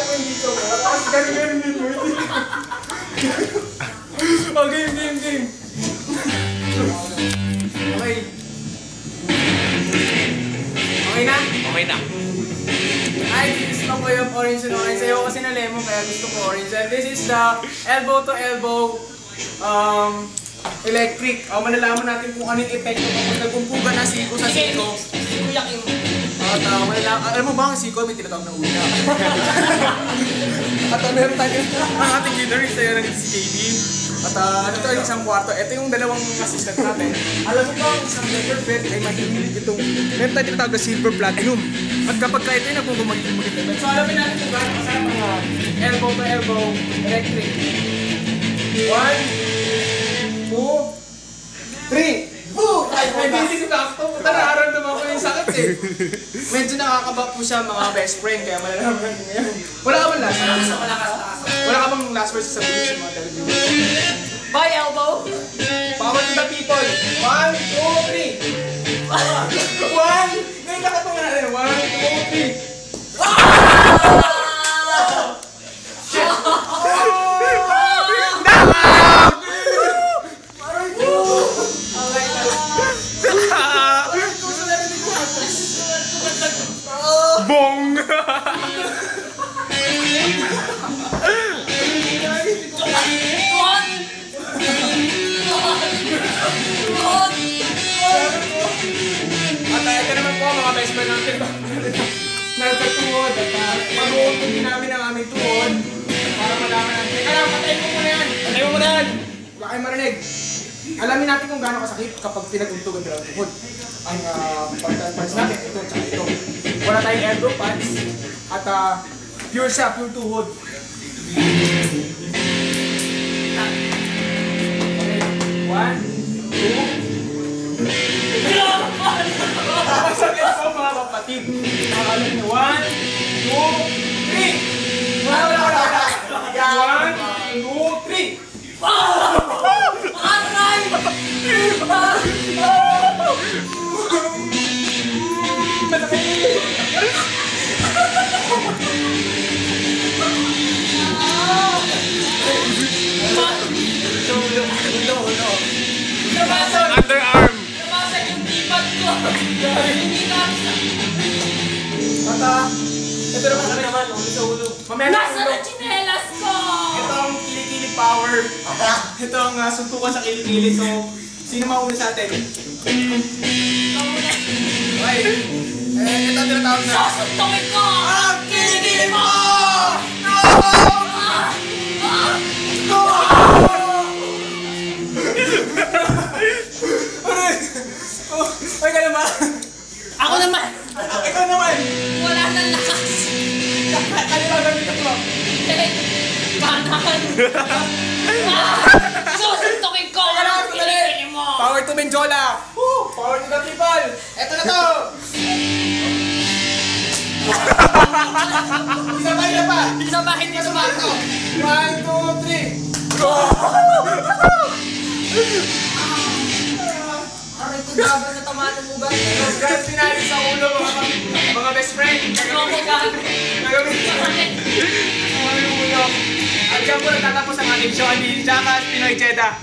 mo yung dito mo. Tapos ganun din mo. Oh, game. Okay. Okay na? Okay na. Ay, gusto ko yung orange and orange. Ayaw kasi na lemon, kaya gusto ko orange. And this is the elbow to elbow electric. Malalaman natin kung anong epekto kapag nagpumpuga na siko sa siko. Kuya Kim. At alam mo ba ang siko may tinatawag na uya? At meron tayo ang ating guitarist tayo ng si KB. At ano tayo isang kwarto. Ito yung dalawang assistant natin. Alam mo ba ang isang leather bed ay mahihilig itong meron tayo tinatawag na silver platinum. At kapag ka ito yung nagpupumagiging maganda. So alamin natin kung gaano kasarap ang elbow to elbow electric. 1, 2, 3. Boom! Ay, hindi sakto. Nararamdaman ko yung sakit eh. Medyo nakakaba po siya mga best friend, kaya malalaman natin ngayon. Wala ka bang last words? Wala ka bang last words sa sabihin sa mga television? Bye, elbow! Power to the people! 1, 2, 3! 1! Ngayon nakatong natin. 1, 2, 3! Bong! At ito naman po mga best friend natin. Nasa tuhod. Mag-uutong din namin ang aming tuhod para malaman natin. Teka lang, patay mo muna yan! Patay mo muna yan! Wala kayong marinig. Alamin natin kung gaano kasakit kapag pinag-untugan nila ang tuhod. Ang pads natin, ito at ito. Wala tayong elbow pads at pure siya, pure tuhod. Okay, 1, 2. Masakit po mga kapatid. Alam niyo, 1, 2, 3. Wala. 1, 2, 3. Aray! Underarm! Nabasag yung tipat ko! Hindi ka! At ito naman, sa ulo. Nasa na chinelas ko! Ito ang kilikili power. Ito ang suntukan sa kilikili. So, sino mauna sa atin? Okay. Ito ang tinatawag na... Sasuntukin ko! Ang kilikili mo! No! Ay ka naman! Ako naman! Ikaw naman! Wala nang lakas! Kanila gamit ako. Kanan! Susuntukin ko! Kilikili mo! Power to Menjola! Power to the people! Eto na to! Isabay na pa! Sa bahay niya sumato! 1, 2, 3! Go! Aray ko dapat na tamanan mo ba? Guys, pinali sa ulo mga best friend! Ano ka? Nagawin sa akin! Ang ulo! At dyan po nagtatapos ang ating show ni Jackass Pinoy Cheda!